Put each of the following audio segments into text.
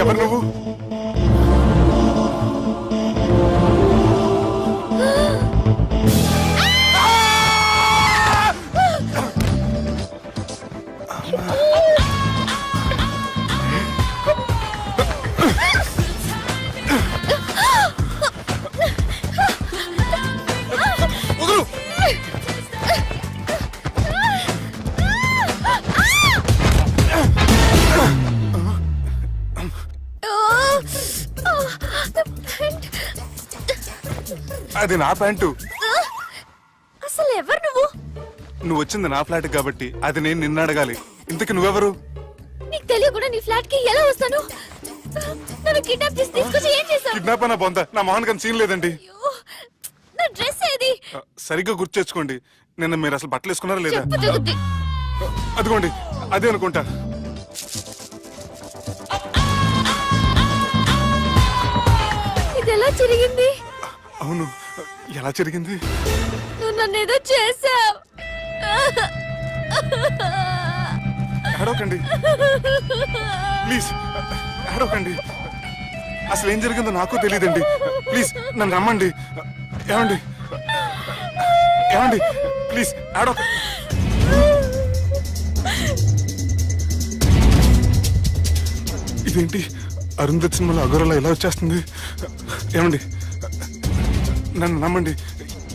ఎవరు నువ్వు? అది నా ప్యాంటు. అసలు ఎవరు నువ్వు? నువ్వు వచ్చింది నా ఫ్లాట్ కాబట్టి అది నేను నిన్ను అడగాలి. ఇంతకు నువ్వెవరు? నీకు తెలియకుండా నీ ఫ్లాట్ కి ఎలా వస్తాను? నన్ను కిడ్నాప్ చేసి తీసుకొచ్చి ఏం చేశావు? కిడ్నాప్ అన్న బొంద, నా మోహన్ కన్ సీన్ లేదండి. నా డ్రెస్ ఏది? సరిగ్గా గుర్తు తెచ్చుకోండి. నిన్న మీరు అసలు బట్టలు వేసుకున్నారా లేదా? అదిగోండి అదే అనుకుంటా. ఇది ఎలా జరిగింది? అవును, ఎలా జరిగింది? నువ్వు నన్ను ఏదో చేసావు. ఏడవకండి ప్లీజ్, ఏడవకండి. అసలు ఏం జరిగిందో నాకు తెలియదండి. ప్లీజ్ నన్ను రమ్మండి. ఏమండి ఏమండి ప్లీజ్ ఏడవ. ఇదేంటి అరుంధతి సినిమాలో అగోరలా ఎలా వచ్చేస్తుంది? ఏమండి నన్ను నమ్మండి.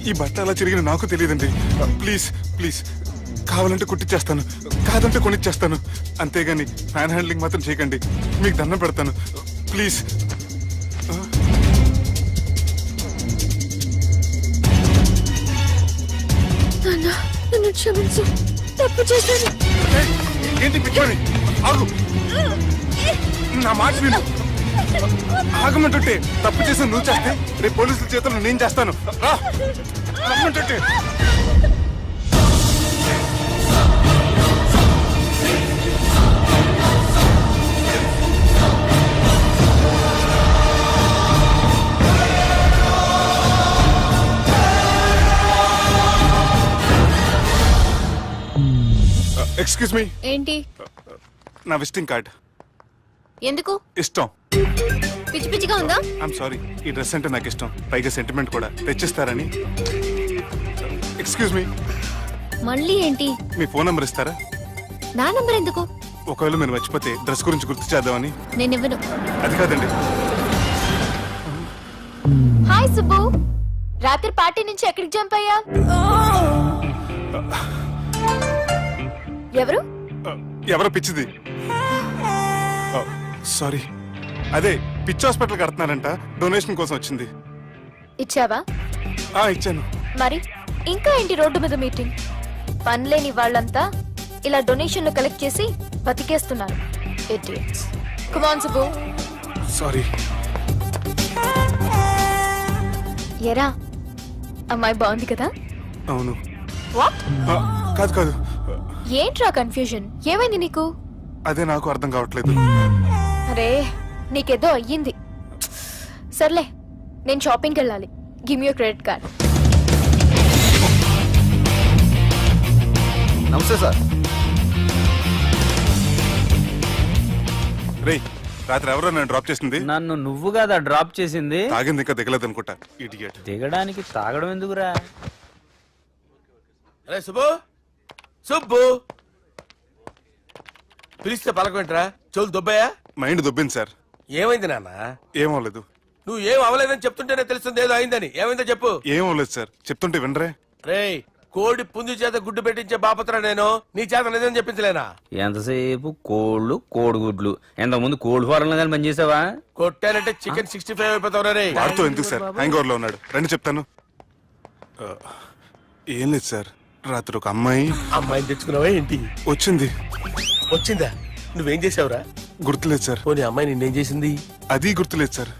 ఈ బట్ట అలా చిరిగిన నాకు తెలియదండి. ప్లీజ్ ప్లీజ్, కావాలంటే కుట్టిచ్చేస్తాను, కాదంటే కొనిచ్చేస్తాను. అంతేగాని హ్యాండ్ హ్యాండ్లింగ్ మాత్రం చేయకండి. మీకు దండం పెడతాను ప్లీజ్. నన్ను క్షమించు, తప్పు చేశాను. ఏంటి పిచ్చోని? ఆగు, నా మాట విను. ఆగమంటుంటే తప్పు చేసి నువ్వు చేస్తే రేపు పోలీసుల చేతుల్లో నేను చేస్తాను. రా రమ్మంటుంటే. Excuse me. ఏంటి? నా విజిటింగ్ కార్డ్. ఎందుకు? ఇష్టం. పిచ్చి పిచ్చిగా ఉందా? ఐఎమ్ సారీ, ఈ డ్రెస్ అంటే నాకు ఇష్టం, పైగా సెంటిమెంట్ కూడా. తెచ్చిస్తారని. Excuse me. మళ్ళీ ఏంటి? మీ ఫోన్ నంబర్ ఇస్తారా? నా నంబర్ ఎందుకు? ఒకవేళ మీరు మర్చిపోతే డ్రెస్ గురించి గుర్తు చేద్దామని. నేను ఇవ్వను. అది కాదండి. హాయ్ సుబ్బు, రాత్రి పార్టీ నుంచి ఎక్కడికి జంప్ అయ్యా? ఎవరు? ఎవరో పిచ్చిది. సారీ, అదే పిచ్చి హాస్పిటల్ కడుతున్నారంట, డొనేషన్ కోసం వచ్చింది. ఇచ్చావా? ఇచ్చాను. మరి ఇంకా ఏంటి రోడ్డు మీద మీటింగ్? పనిలేని వాళ్ళంతా ఇలా డొనేషన్లు కలెక్ట్ చేసి బతికేస్తున్నారు. Idiots. Come on Subbu. Sorry. ఎరా, అమ్మాయి బాగుంది కదా? అవును. వాట్? కాదు కాదు. ఏంట్రా కన్ఫ్యూజన్? ఏమైంది నీకు? అదే నాకు అర్థం కావట్లేదు. అరే, నీకేదో అయ్యింది. సర్లే, నేను షాపింగ్కి వెళ్ళాలి. Give me your credit card. నమస్తే సార్. రే, రాత్రి ఎవరో నన్ను డ్రాప్ చేసింది? నన్ను నువ్వు కదా డ్రాప్ చేసింది. తాగింది ఇంకా దిగలేదు అనుకుంటా. ఇడియట్. దిగడానికి తాగడం ఎందుకురా? అరే సుబ్బు, సుబ్బు పిలిస్తే పలకమంటరా? చెవులు దొబ్బాయా? Mind దొబ్బింది sir. ఏమైంది నాన్న? ఏమవలేదు. నువ్వు ఏం అవలేదని చెప్తుంటేనే తెలుస్తుంది ఏదో అయిందని. ఏమైందో చెప్పు. ఏమవలేదు సార్, చెప్తుంటే వినరే. రేయ్, కోడి పుంజు చేత గుడ్డు పెట్టించే బాపత్ర నేను. నీ చేత నిజం చెప్పించలేనా? ఎంతసేపు కోళ్ళు కోడిగుడ్లు. ఎంతకుముందు కోడి ఫారంలో కానీ పనిచేసావా? కొట్టానంటే చికెన్ 65 అయిపోతావు రే. వాడుతూ ఎందుకు సార్, హ్యాంగ్ ఓవర్ లో ఉన్నాడు. రండి చెప్తాను. ఏం లేదు సార్, రాత్రి ఒక అమ్మాయిని తెచ్చుకున్నావా ఏంటి? వచ్చింది. వచ్చిందా? నువ్వేం చేసావురా? గుర్తులేదు సార్. పోనీ అమ్మాయి నిన్నేం చేసింది? అది గుర్తులేదు సార్.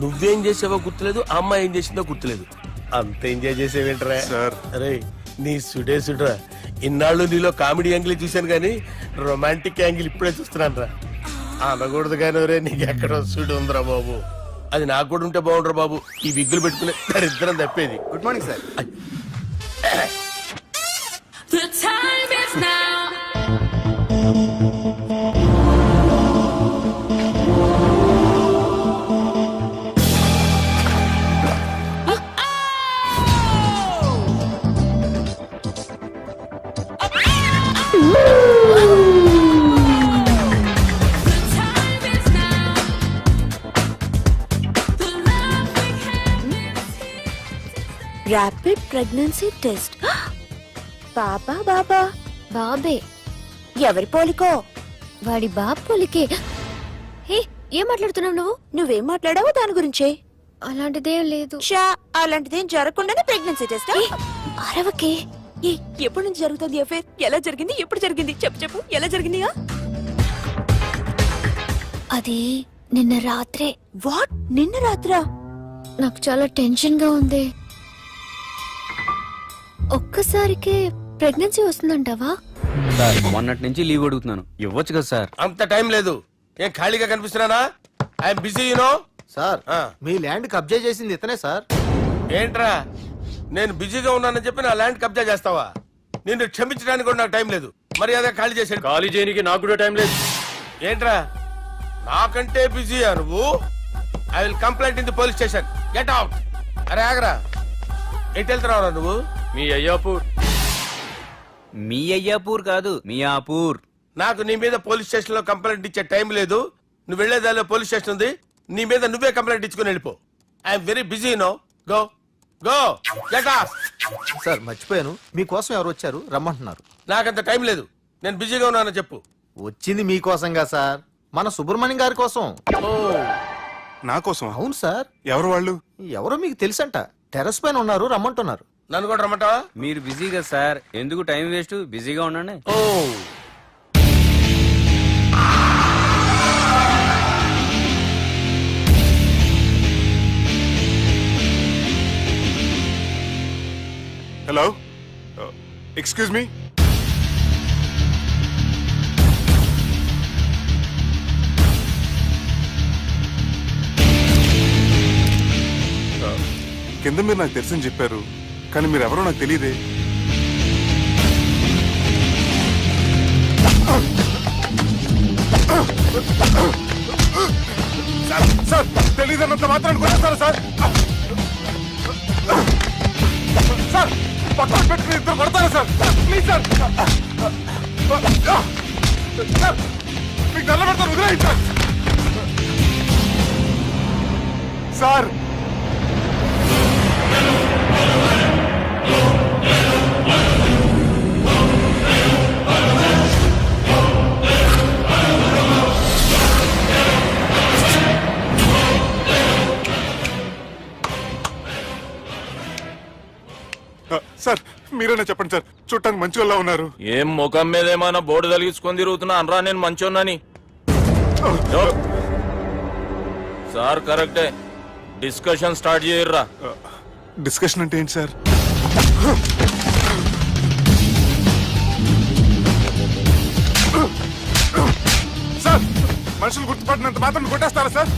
నువ్వేం చేసావో గుర్తులేదు, ఆ అమ్మాయి ఏం చేసిందో గుర్తులేదు. అంత ఎంజాయ్ చేసేవేంట్రా సార్? అరే నీ సుడే సుడ్రా. ఇన్నాళ్ళు నీలో కామెడీ యాంగిల్ చూశాను కానీ రొమాంటిక్ యాంగిల్ ఇప్పుడే చూస్తున్నాను రా. అనకూడదు కానీ రే నీకు ఎక్కడ సుడి ఉందిరా బాబు. అది నాకు కూడా ఉంటే బాగుండ్రా బాబు. ఈ విగ్గులు పెట్టుకునే దరిద్రం తప్పేది. Good morning sir. The time is now. Rapid pregnancy test. బాబా బాబా బాబే. ఎవరి పోలికో? వాడి బాబు పోలికే. హే, ఏం మాట్లాడుతున్నావు నువ్వు? నువ్వేం మాట్లాడావో దాని గురించే. అలాంటిదేం లేదు. షా, అలాంటిదేం జరగకుండానే ప్రెగ్నెన్సీ టెస్ట్. అరవకే. ఎప్పటి నుంచి జరుగుతుంది అఫేర్? ఎలా జరిగింది? ఎప్పుడు జరిగింది? చెప్పు చెప్పు, ఎలా జరిగింది? అది నిన్న రాత్రే. వాట్? నిన్న రాత్రా? నాకు చాలా టెన్షన్ గా ఉంది. ఒక్కసారికే ప్రెగ్నెన్సీ వస్తుందంటావా? సార్ మొన్నటి నుంచి లీవ్ అడుగుతున్నాను, ఇవ్వచ్చు కదా సార్? అంత టైం లేదు. ఏం ఖాళీగా కనిపిస్తున్నానా? I'm busy you know. సార్ మీ ల్యాండ్ కబ్జా చేసింది ఇతనే సార్. ఏంట్రా నేను బిజీగా ఉన్నానని చెప్పి నా ల్యాండ్ కబ్జా చేస్తావా? నిన్ను క్షమించడానికి కూడా నాకు టైం లేదు. మర్యాద ఖాళీ చేసాడు. ఖాళీ చేయడానికి నాకు కూడా టైం లేదు. ఏంట్రా నాకంటే బిజీయా నువ్వు? I will complaint in the police station. Get out. అరే ఆగరా, ఎటు వెళ్తున్నావురా నువ్వు? మీ అయ్యాపూర్. మీ అయ్యాపూర్ కాదు, మియాపూర్. నాకు నీ మీద పోలీస్ స్టేషన్ లో కంప్లైంట్ ఇచ్చే టైం లేదు. నువ్వు వెళ్లేదాలో పోలీస్ స్టేషన్ ఉంది. నీ మీద నువ్వే కంప్లైంట్ ఇచ్చుకుని వెళ్ళిపో. I'm very busy no. Go go get out. Sir మర్చిపోయాను, మీకోసం ఎవరు వచ్చారు రమ్మంటున్నారు. నాకంత టైం లేదు, నేను బిజీగా ఉన్నానని చెప్పు. వచ్చింది మీకోసంగా సార్, మన సుబ్రహ్మణ్యం గారి కోసం. ఓ నా కోసం? అవును సార్. ఎవరు వాళ్ళు? ఎవరో మీకు తెలుసంట, టెర్రస్ పైన ఉన్నారు, రమ్మంటున్నారు. నన్ను కూడా రమ్మంటావా? మీరు బిజీ కదా సార్, ఎందుకు టైం వేస్ట్, బిజీగా ఉండండి. ఓ హలో, ఎక్స్క్యూజ్ మీ. కింద మీరు నాకు తెలుసని చెప్పారు, కానీ మీరు ఎవరో నాకు తెలియదే. సార్ తెలీదన్నంత మాత్రాన్ని కొట్టేస్తారా సార్? సార్ పక్కన పెట్టుకుని ఇద్దరు కొడతారా సార్? ప్లీజ్ సార్, సార్ మీకు నల్ల పెడతారు, వదిలేయండి సార్. సార్ సార్ మీరైనా చెప్పండి సార్, చూడటానికి మంచి వాళ్ళ ఉన్నారు. ఏం ముఖం మీద ఏమైనా బోర్డు తలిగించుకొని తిరుగుతున్నా అనరా నేను మంచోన్నాని? సార్ కరెక్టే, డిస్కషన్ స్టార్ట్ చేయర్రా. డిస్కషన్ అంటే ఏంటి సార్? సార్ మనుషులు గుర్తుపట్టినంత మాత్రం కొట్టేస్తారా సార్?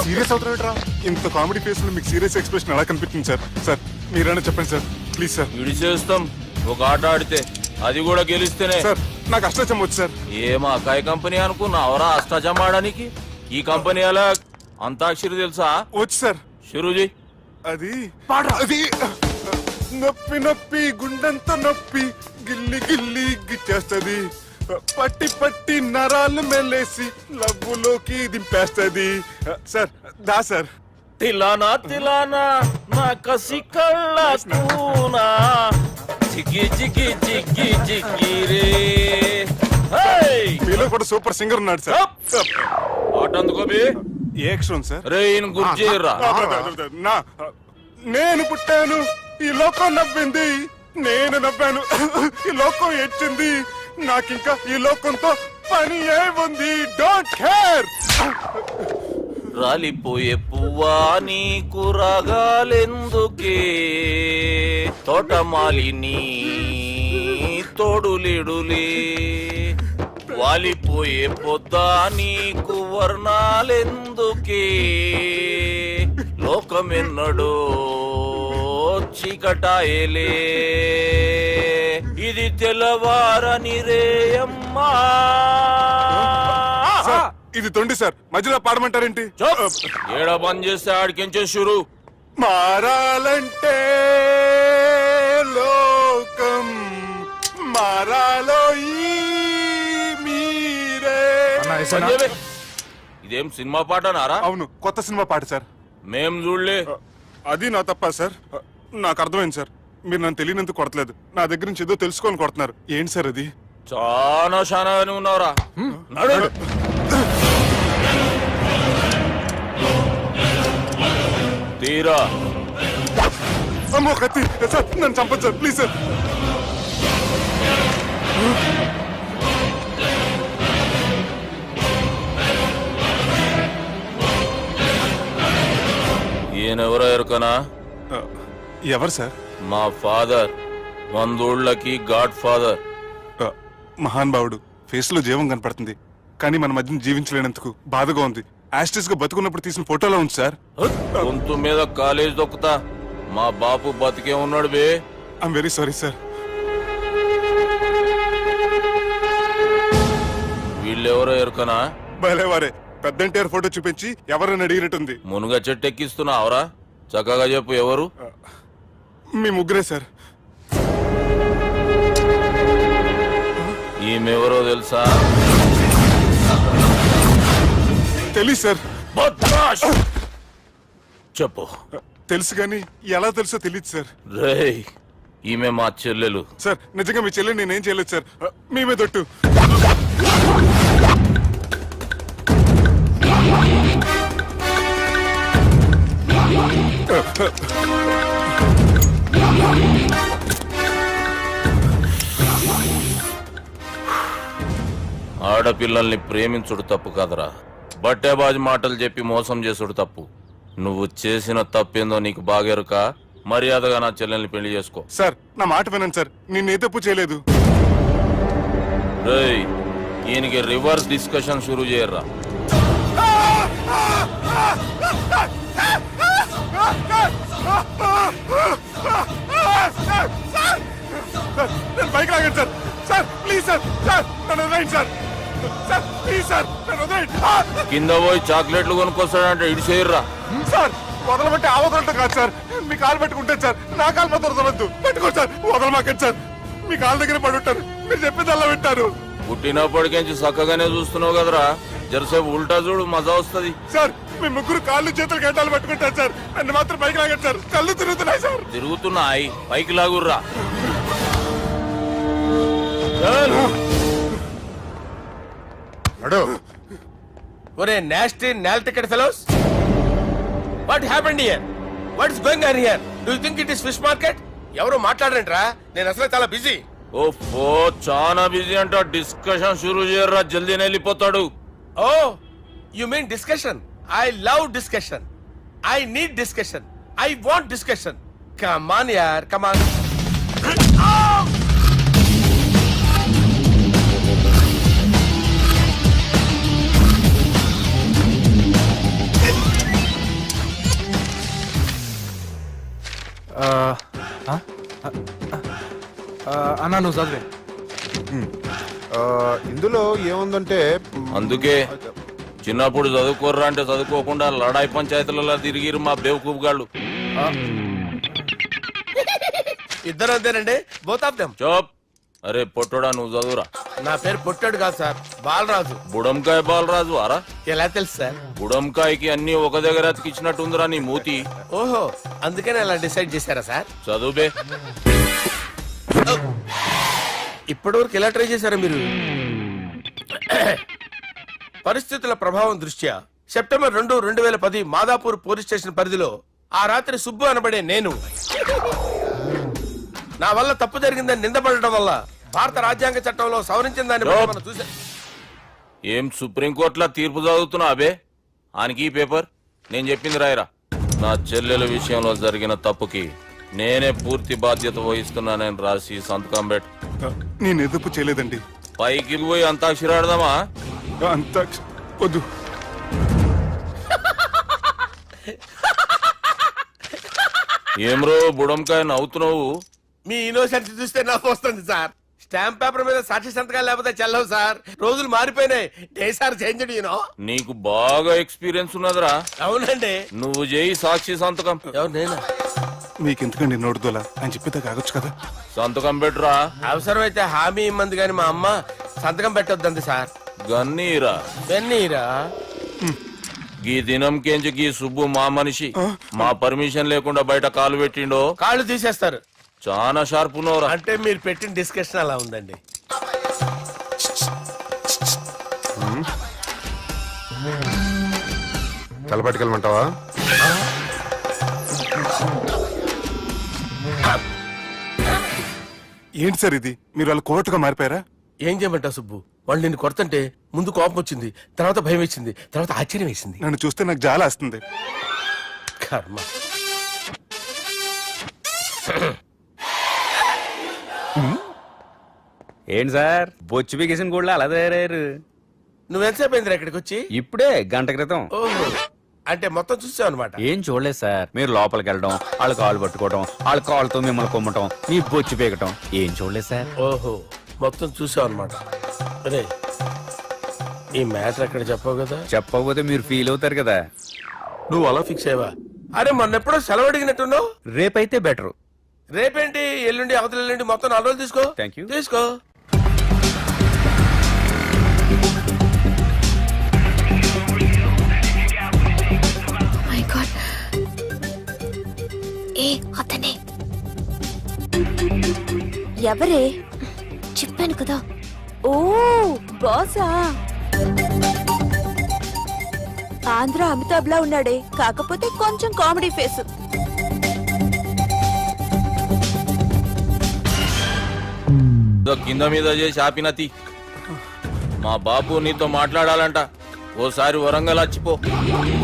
సీరియస్ అవుతారా? ఇంత కామెడీ ఫేస్ లో మీకు సీరియస్ ఎక్స్ప్రెషన్ ఎలా కనిపిస్తుంది సార్? సార్ మీరైనా చెప్పండి సార్, ప్లీజ్ సార్. విడి చేస్తాం ఒక ఆట ఆడితే, అది కూడా గెలిస్తేనే. సార్ నాకు అష్టాచం వచ్చు సార్. ఏం అకాయ కంపెనీ అనుకున్నావరా అష్టాచం ఆడడానికి? ఈ కంపెనీ అలా అంతాక్షరి తెలుసా? వచ్చు సార్. షురూజీ. అది అది నొప్పి నొప్పి గుండెంత నొప్పి గిల్లి గిల్లి గిచ్చేస్తది, పట్టి పట్టి నరాలు మెల్లేసి లవ్వులోకి దింపేస్తది. సార్ దా సార్. తిలానా తిలానా నా కసి కళ్ళ కూనా జిగి జిగి జిగి జిగి రే. మీలో కూడా సూపర్ సింగర్ ఉన్నాడు సార్. ఆట అందుకోబి ఏ అక్షరం సార్? రే ఈయన గుర్తు చేయర్రా. నా నేను పుట్టాను, ఈ లోకం నవ్వింది, నేను నవ్వాను, ఈ లోకం ఏడ్చింది, నాకింకా ఈ లోకంతో పని ఏముంది? Don't care. రాలిపోయే పువ్వా నీకు రాగాలెందుకే తోటమాలిని తోడులిడులే వాలిపోయే పొద్దా నీకు వర్ణాలెందుకే లోకమెన్నడో చీకటాయలే ఇది తెల్లవారని రేయమ్మా సార్, ఇది తొండి సార్, మధ్యలో పాడమంటారేంటి? ఏడ బంద్ చేస్తే ఆడికించే షురు మారాలంటే లోకం మారాలో ఈ మీరే. బంద్ చేయవే. ఇదేం సినిమా పాట నారా? అవును, కొత్త సినిమా పాట సార్. మేం చూడలే. అది నా తప్ప సార్. నాకు అర్థమైంది సార్, మీరు నన్ను తెలియనందుకు కొడతలేదు, నా దగ్గర నుంచి ఏదో తెలుసుకొని కొడుతున్నారు. ఏంటి సార్ అది? చాలా శానాగానే ఉన్నావురా. నడు. తీరా అమ్మో కత్తి సార్, నన్ను చంపదు సార్, ప్లీజ్ సార్. ఈయనెవరో ఎరుకనా? ఎవరు సార్? మా ఫాదర్, 100 గాడ్ ఫాదర్. మహాన్ భావుడు, ఫేస్ లో జీవం కనపడుతుంది, కానీ మన మధ్యన జీవించలేనందుకు బాధగా ఉంది. యాస్టిస్ గా బతుకున్నప్పుడు తీసిన ఫోటోలో ఉంది సార్. గొంతు మీద కాలేజ్ దొక్కుతా. మా బాపు బతికే ఉన్నాడు బే. I'm very sorry sir. వీళ్ళెవరో ఎరుకనా? భలేవారే, పెద్ద ఎన్టీఆర్ ఫోటో చూపించి ఎవరని అడిగినట్టుంది. మునుగ చెట్టు ఎక్కిస్తున్నావురా? చక్కగా చెప్పు ఎవరు? మీ ముగ్గురే సార్. ఈమెవరో తెలుసా? తెలీదు సార్. బద్మాష్! చెప్పు. తెలుసు కానీ ఎలా తెలుసో తెలియదు సార్. రేయ్, ఈమె మా చెల్లెలు. సార్ నిజంగా మీ చెల్లెని నేనేం చేయలేదు సార్, మీ మీద ఒట్టు. ఆడపిల్లల్ని ప్రేమించుడు తప్పు కాదరా, బట్టేబాజు మాటలు చెప్పి మోసం చేసుడు తప్పు. నువ్వు చేసిన తప్పేందో నీకు బాగెరుక. మర్యాదగా నా చెల్లెల్ని పెళ్లి చేసుకో. సార్ నా మాట వినండి సార్, నేనే తప్పు చేయలేదు. రేయ్, ఈయనకి రివర్స్ డిస్కషన్ షురూ చేయర్రా. నేను బైక్ లాగండి sir. Sir please sir, sir నన్ను వదిలేయండి సార్. సార్ ప్లీజ్ సార్, నన్ను వదిలేయండి. కింద పోయి చాక్లెట్లు కొనుక్కొస్తాడంటే ఇటు చేయర్రా. సార్ వదలమంటే ఆ వదలటం కాదు సార్, మీ కాలు పెట్టుకుంటాను సార్, నా కాలు మాత్రం వదలవద్దు. పెట్టుకోండి సార్, వదలమాకండి సార్. మీ కాలు దగ్గర పడి ఉంటాను, మీరు చెప్పేది అలా వింటారు. పుట్టినప్పటికేంచి చక్కగానే చూస్తున్నావు కదరా, జరసేపు ఉల్టా చూడు, మజా వస్తుంది. సార్ మీ ముగ్గురు కాళ్ళు చేతులు గంటలు పట్టుకుంటారు సార్, నన్ను మాత్రం బైక్ లాగండి సార్, కళ్ళు తిరుగుతున్నాయి సార్. తిరుగుతున్నాయి, పైకి లాగుర్రా. ఒరే nasty no ticket fellows, what happened here? What is going on here? Do you think it is fish market? ఎవరు మాట్లాడరంట్రా, నేను అసలే చాలా బిజీ. ఓ చాలా బిజీ అంట. డిస్కషన్ షురూ చేయర్రా, జల్దీనే వెళ్ళిపోతాడు. Oh you mean discussion? I love discussion. I need discussion. I want discussion. Come on యార్, కమ్ ఆన్. అన్నా నువ్వు చదివే. ఇందులో ఏముందంటే అందుకే చిన్నప్పుడు చదువుకోర్రా అంటే చదువుకోకుండా లడాయి పంచాయతీలలో తిరిగిరు మా బేవకూఫ్ గాళ్ళు. ఇద్దరు అంతేనండి, బోత్ ఆఫ్ దెమ్. చోప్. అరే పొట్టోడా, నువ్వు చదువురా. నా పేరు పొట్టాడు కాదు సార్, బాలరాజు. బుడంకాయ బాలరాజు అరా? ఎలా తెలుసు సార్? బుడంకాయకి అన్ని ఒక దగ్గర అతికిచ్చినట్టుందిరా నీ మూతి. ఓహో, అందుకని అలా డిసైడ్ చేశారా సార్? చదువుబే. ఇప్పటి వరకు ఎలా ట్రై చేశారా మీరు? పరిస్థితుల ప్రభావం దృష్ట్యా సెప్టెంబర్ 2, 2010 మాదాపూర్ పోలీస్ స్టేషన్ పరిధిలో ఆ రాత్రి సుబ్బు అనబడే నేను నా వల్ల తప్పు జరిగిందని నిందపడటం వల్ల భారత రాజ్యాంగ చట్టంలో సవరించిన దాన్ని బట్టి మనం చూసా. ఏం సుప్రీంకోర్టులో తీర్పు చదువుతున్నా అబే? ఆనికి ఈ పేపర్ నేను చెప్పింది రాయరా. నా చెల్లెల విషయంలో జరిగిన తప్పుకి నేనే పూర్తి బాధ్యత వహిస్తున్నానని రాసి సంతకం పెట్టు. నేను ఎదుపు చేయలేదండి. పైకి పోయి అంతాక్షరి ఆడదామా? అంత వద్దు. ఏమ్రో బుడంకాయ నవ్వుతున్నావు? మీ ఇన్నోసెన్స్ చూస్తే నాకు వస్తుంది సార్. స్టాంప్ పేపర్ మీద సాక్షి సంతకాలు లేకపోతే చెల్లవు సార్. రోజులు మారిపోయినాయి. Day sir change you know. నీకు బాగా ఎక్స్పీరియన్స్ ఉన్నదిరా. అవునండి. నువ్వు చేయి సాక్షి సంతకం. ఎవరు నేనా? మీకెందుకండి నోడుదోలా అని చెప్పేదా కాగొచ్చు కదా. సంతకం పెట్టురా. అవసరమైతే హామీ ఇమ్మంది కానీ మా అమ్మ సంతకం పెట్టొద్దండి సార్. గన్నీరా వెన్నీరా. గీ దినంకేంచి గీ సుబ్బు మా మనిషి మా పర్మిషన్ లేకుండా బయట కాలు పెట్టిండో కాళ్ళు తీసేస్తారు. చాలా షార్ప్ ఉన్నవరా. అంటే మీరు పెట్టిన డిస్కషన్ అలా ఉందండి. తలపట్టుకెళ్ళమంటావా? ఏంటి సార్ ఇది? మీరు వాళ్ళు కోర్టుగా మారిపోయారా? ఏం చేయమంటావు సుబ్బు? వాళ్ళు నిన్ను కొడుతుంటే ముందు కోపం వచ్చింది, తర్వాత భయం వేసింది, తర్వాత ఆశ్చర్యం వేసింది. నన్ను చూస్తే నాకు జాలా వస్తుంది. కర్మ. ఏంటి సార్ బొచ్చు బిగేసిన కూడా అలా తయారయ్యారు? నువ్వెంతసేపు అయిందిరా ఇక్కడికి వచ్చి? ఇప్పుడే గంట క్రితం. ఓహో, అంటే మొత్తం చూసావు అనమాట. ఏం చూడలేదు సార్. మీరు లోపలికి వెళ్ళడం, వాళ్ళ కాళ్ళు పట్టుకోవడం, వాళ్ళ కాళ్ళతో మిమ్మల్ని కొమ్మటం, మీ బొచ్చు పీకటం ఏం చూడలేదు సార్. ఓహో, మొత్తం చూసావు అనమాట. అరే, ఈ మ్యాటర్ అక్కడ చెప్పావు కదా. చెప్పకపోతే మీరు ఫీల్ అవుతారు కదా. నువ్వు అలా ఫిక్స్ అయ్యవా? అరే మొన్నెప్పుడో సెలవు అడిగినట్టున్నావు. రేపైతే బెటర్. రేపేంటి, ఎల్లుండి, అవతల ఎల్లుండి, మొత్తం 4 రోజులు తీసుకో. Thank you. తీసుకో. మై గాడ్, ఏ అతనే ఎవరే? చెప్పాను కదా. ఓ బాసా. ఆంధ్ర అమితాబ్ లా ఉన్నాడే, కాకపోతే కొంచెం కామెడీ ఫేస్. ఇదో కింద మీద చేసి ఆపినతి. మా బాబు నీతో మాట్లాడాలంట. ఓసారి వరంగల్ వచ్చిపో.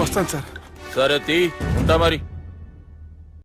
వస్తాను సార్. సరే తీ, ఉంటా మరి.